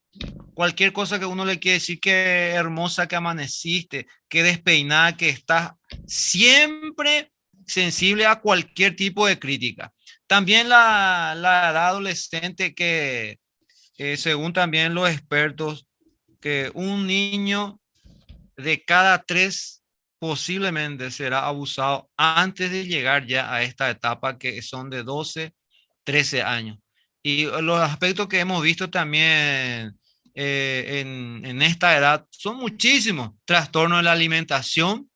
Speaker 2: cualquier cosa que uno le quiere decir, que hermosa que amaneciste, que despeinada que estás, siempre sensible a cualquier tipo de crítica. También la edad adolescente que, según también los expertos, que un niño de cada tres posiblemente será abusado antes de llegar ya a esta etapa que son de 12, 13 años. Y los aspectos que hemos visto también en esta edad son muchísimos. Trastorno de la alimentación,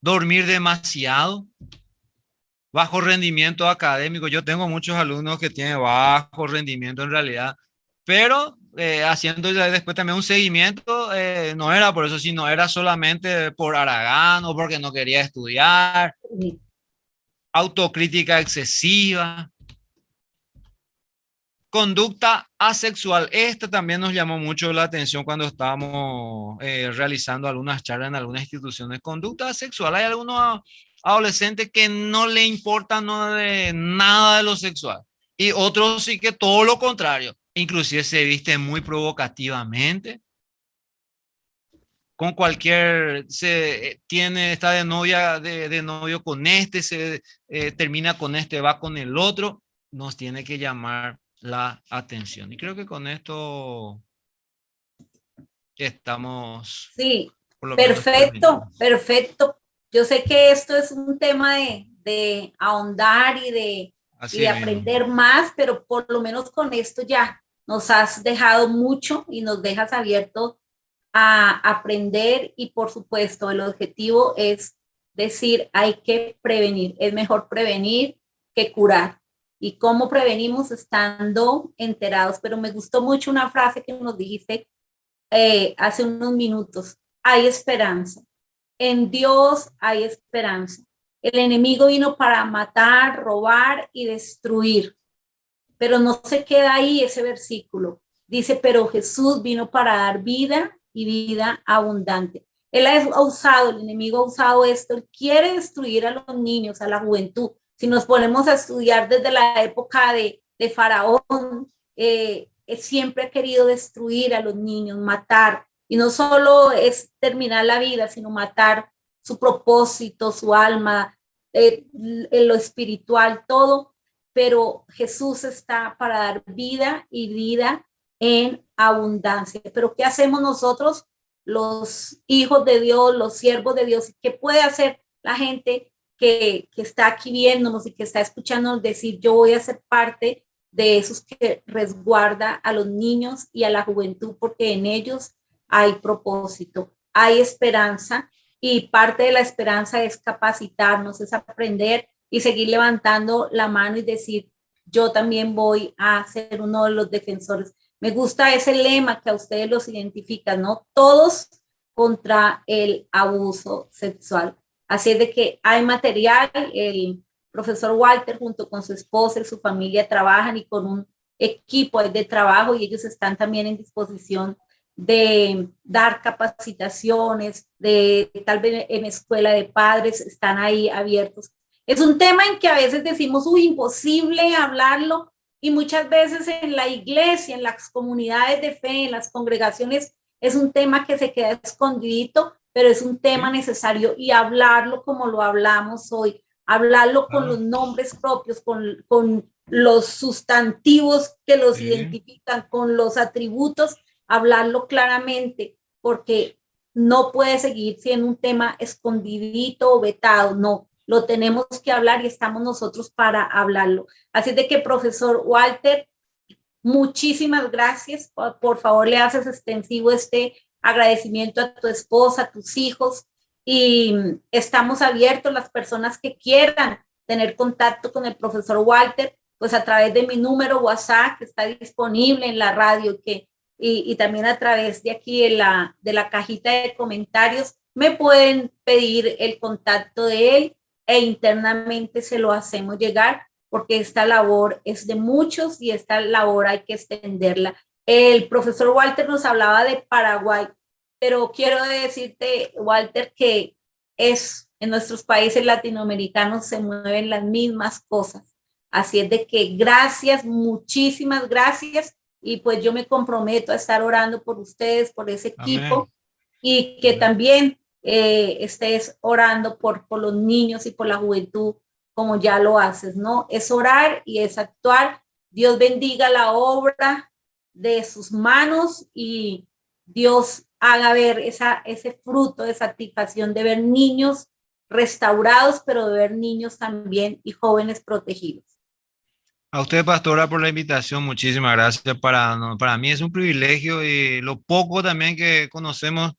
Speaker 2: dormir demasiado, bajo rendimiento académico. Yo tengo muchos alumnos que tienen bajo rendimiento en realidad, pero haciendo ya después también un seguimiento, no era por eso, sino era solamente por haragán o porque no quería estudiar, autocrítica excesiva, conducta asexual. Esta también nos llamó mucho la atención cuando estábamos realizando algunas charlas en algunas instituciones. Conducta asexual. Hay algunos adolescentes que no le importa no de nada de lo sexual. Y otros sí que todo lo contrario. Inclusive se visten muy provocativamente. Con cualquier, está de novia, de novio con este, termina con este, va con el otro, nos tiene que llamar la atención. Y creo que con esto estamos,
Speaker 1: Sí,
Speaker 2: por lo menos,
Speaker 1: perfecto,
Speaker 2: terminando.
Speaker 1: perfecto. Yo sé que esto es un tema de ahondar y de
Speaker 2: Así mismo.
Speaker 1: aprender más, pero por lo menos con esto ya nos has dejado mucho y nos dejas abiertos a aprender y por supuesto el objetivo es decir, hay que prevenir, es mejor prevenir que curar. ¿Y cómo prevenimos? Estando enterados. Pero me gustó mucho una frase que nos dijiste hace unos minutos. Hay esperanza. En Dios hay esperanza. El enemigo vino para matar, robar y destruir, pero no se queda ahí ese versículo. Dice, pero Jesús vino para dar vida y vida abundante. Él ha usado, el enemigo ha usado esto, él quiere destruir a los niños, a la juventud. Si nos ponemos a estudiar desde la época de Faraón, siempre ha querido destruir a los niños, matar. Y no solo es terminar la vida, sino matar su propósito, su alma, en lo espiritual, todo. Pero Jesús está para dar vida y vida en abundancia. Pero ¿qué hacemos nosotros, los hijos de Dios, los siervos de Dios? ¿Qué puede hacer la gente que está aquí viéndonos y que está escuchándonos decir, yo voy a ser parte de esos que resguarda a los niños y a la juventud, porque en ellos hay propósito, hay esperanza, y parte de la esperanza es capacitarnos, es aprender y seguir levantando la mano y decir, yo también voy a ser uno de los defensores. Me gusta ese lema que a ustedes los identifica, ¿no? Todos contra el abuso sexual. Así es de que hay material, el profesor Walter junto con su esposa y su familia trabajan, y con un equipo de trabajo, y ellos están también en disposición de dar capacitaciones, de tal vez en escuela de padres, están ahí abiertos. Es un tema en que a veces decimos, uy, imposible hablarlo, y muchas veces en la iglesia, en las comunidades de fe, en las congregaciones, es un tema que se queda escondidito, pero es un tema necesario, y hablarlo como lo hablamos hoy, hablarlo con los nombres propios, con los sustantivos que los identifican, con los atributos, hablarlo claramente, porque no puede seguir siendo un tema escondidito o vetado, no, lo tenemos que hablar y estamos nosotros para hablarlo. Así de que, profesor Walter, muchísimas gracias. Por favor, le haces extensivo este agradecimiento a tu esposa, a tus hijos, y estamos abiertos, las personas que quieran tener contacto con el profesor Walter, pues a través de mi número WhatsApp, que está disponible en la radio, y también a través de aquí de la cajita de comentarios, me pueden pedir el contacto de él, e internamente se lo hacemos llegar, porque esta labor es de muchos y esta labor hay que extenderla. El profesor Walter nos hablaba de Paraguay, pero quiero decirte, Walter, que en nuestros países latinoamericanos se mueven las mismas cosas. Así es de que gracias, muchísimas gracias, y pues yo me comprometo a estar orando por ustedes, por ese equipo. Amén. Y que Amén. También estés orando por los niños y por la juventud, como ya lo haces, ¿no? Es orar y es actuar. Dios bendiga la obra de sus manos, y Dios haga ver ese fruto de satisfacción de ver niños restaurados, pero de ver niños también y jóvenes protegidos.
Speaker 2: A usted, pastora, por la invitación, muchísimas gracias. Para mí es un privilegio, y lo poco también que conocemos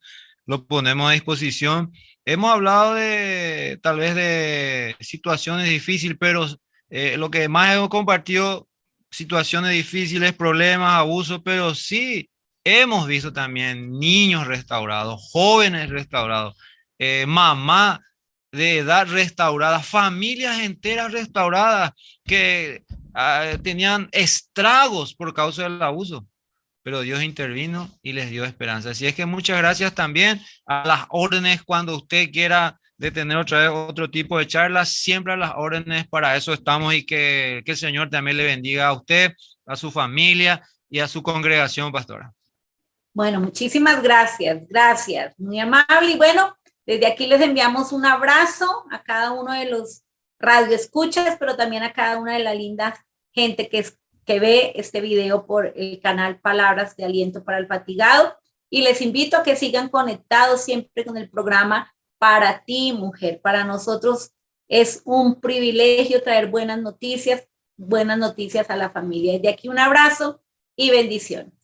Speaker 2: lo ponemos a disposición. Hemos hablado de tal vez de situaciones difíciles, pero lo que más hemos compartido, situaciones difíciles, problemas, abusos, pero sí hemos visto también niños restaurados, jóvenes restaurados, mamá de edad restaurada, familias enteras restauradas que tenían estragos por causa del abuso, pero Dios intervino y les dio esperanza. Así es que muchas gracias también. A las órdenes, cuando usted quiera detener otra vez otro tipo de charlas, siempre a las órdenes, para eso estamos, y que el Señor también le bendiga a usted, a su familia y a su congregación, pastora.
Speaker 1: Bueno, muchísimas gracias, gracias, muy amable. Y bueno, desde aquí les enviamos un abrazo a cada uno de los radioescuchas, pero también a cada una de la linda gente que ve este video por el canal Palabras de Aliento para el Fatigado. Y les invito a que sigan conectados siempre con el programa Para Ti, Mujer. Para nosotros es un privilegio traer buenas noticias a la familia. Desde aquí un abrazo y bendiciones.